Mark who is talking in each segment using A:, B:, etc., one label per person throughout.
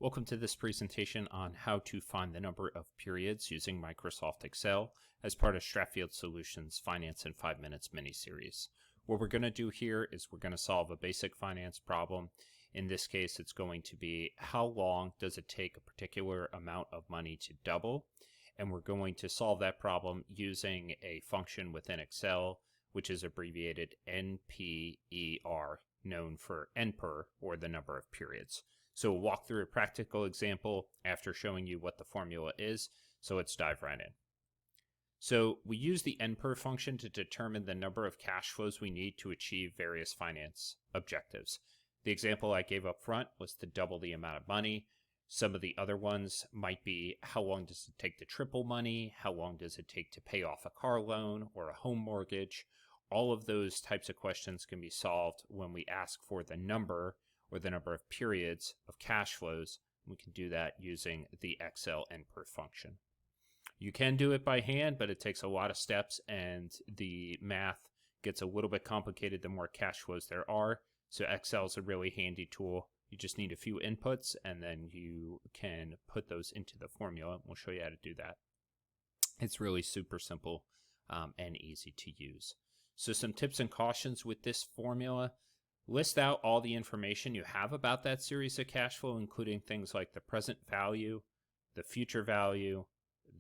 A: Welcome to this presentation on how to find the number of periods using Microsoft Excel as part of Stratfield Solutions Finance in 5 Minutes mini-series. What we're going to do here is we're going to solve a basic finance problem. In this case, it's going to be how long does it take a particular amount of money to double? And we're going to solve that problem using a function within Excel, which is abbreviated NPER, known for NPER, or the number of periods. So we'll walk through a practical example after showing you what the formula is. So let's dive right in. So we use the NPER function to determine the number of cash flows we need to achieve various finance objectives. The example I gave up front was to double the amount of money. Some of the other ones might be how long does it take to triple money? How long does it take to pay off a car loan or a home mortgage? All of those types of questions can be solved when we ask for the number or the number of periods of cash flows. We can do that using the Excel NPER function. You can do it by hand, but it takes a lot of steps and the math gets a little bit complicated the more cash flows there are. So Excel is a really handy tool. You just need a few inputs and then you can put those into the formula. We'll show you how to do that. It's really super simple and easy to use. So some tips and cautions with this formula. List out all the information you have about that series of cash flow, including things like the present value, the future value,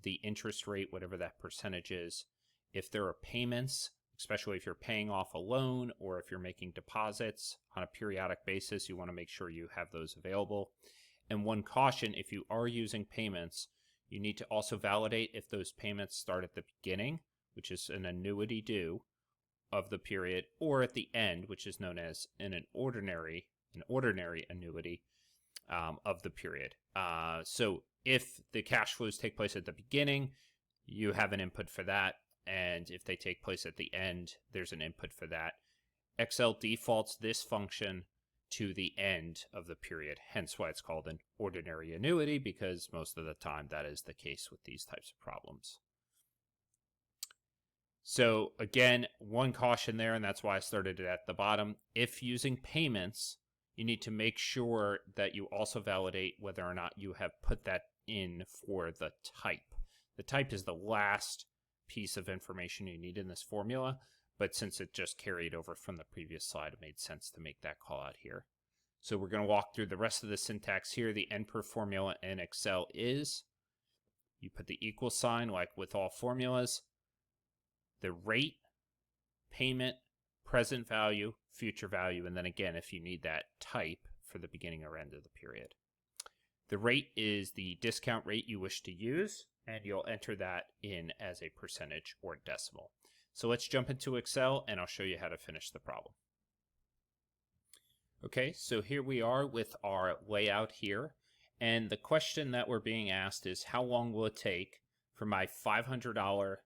A: the interest rate, whatever that percentage is. If there are payments, especially if you're paying off a loan or if you're making deposits on a periodic basis, you want to make sure you have those available. And one caution, if you are using payments, you need to also validate if those payments start at the beginning, which is an annuity due of the period, or at the end, which is known as an ordinary annuity of the period. So if the cash flows take place at the beginning, you have an input for that, and if they take place at the end, there's an input for that. Excel defaults this function to the end of the period, hence why it's called an ordinary annuity, because most of the time that is the case with these types of problems. So again, one caution there, and that's why I started it at the bottom. If using payments, you need to make sure that you also validate whether or not you have put that in for the type. The type is the last piece of information you need in this formula, but since it just carried over from the previous slide, it made sense to make that call out here. So we're going to walk through the rest of the syntax here. The NPER formula in Excel is, you put the equal sign like with all formulas, the rate, payment, present value, future value, and then again, if you need that type for the beginning or end of the period. The rate is the discount rate you wish to use, and you'll enter that in as a percentage or decimal. So let's jump into Excel, and I'll show you how to finish the problem. Okay, so here we are with our layout here, and the question that we're being asked is how long will it take for my $500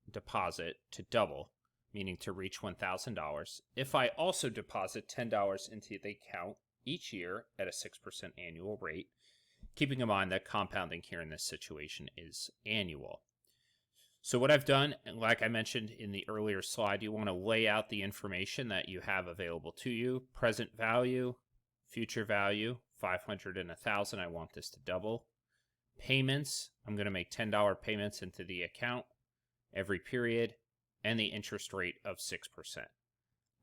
A: deposit to double, meaning to reach $1,000, if I also deposit $10 into the account each year at a 6% annual rate, keeping in mind that compounding here in this situation is annual. So what I've done, like I mentioned in the earlier slide, you want to lay out the information that you have available to you. Present value, future value, 500 and 1,000, I want this to double. Payments, I'm going to make $10 payments into the account every period, and the interest rate of 6%.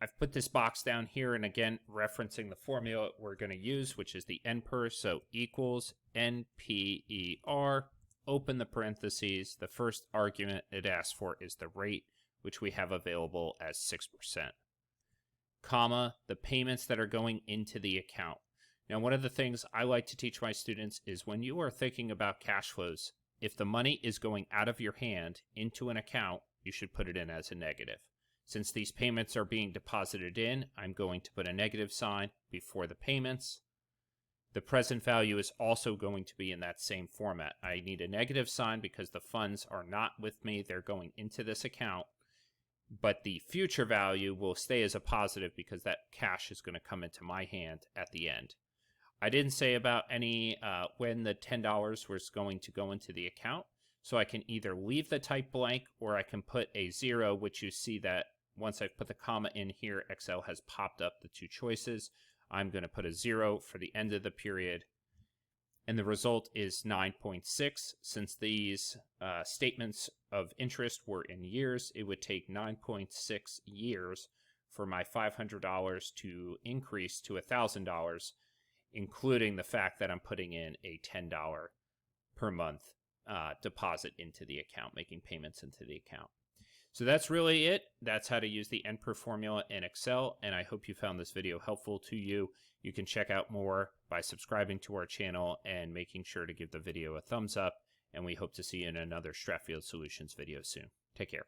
A: I've put this box down here, and again, referencing the formula we're going to use, which is the NPER, so equals NPER, open the parentheses. The first argument it asks for is the rate, which we have available as 6%, comma, the payments that are going into the account. Now, one of the things I like to teach my students is when you are thinking about cash flows, if the money is going out of your hand into an account, you should put it in as a negative. Since these payments are being deposited in, I'm going to put a negative sign before the payments. The present value is also going to be in that same format. I need a negative sign because the funds are not with me. They're going into this account. But the future value will stay as a positive because that cash is going to come into my hand at the end. I didn't say about any when the $10 was going to go into the account, so I can either leave the type blank or I can put a 0, which you see that once I've put the comma in here, Excel has popped up the two choices. I'm going to put a 0 for the end of the period and the result is 9.6. Since these statements of interest were in years, it would take 9.6 years for my $500 to increase to $1,000, including the fact that I'm putting in a $10 per month deposit into the account, making payments into the account. So that's really it. That's how to use the NPER formula in Excel, and I hope you found this video helpful to you. You can check out more by subscribing to our channel and making sure to give the video a thumbs up, and we hope to see you in another Stratfield Solutions video soon. Take care.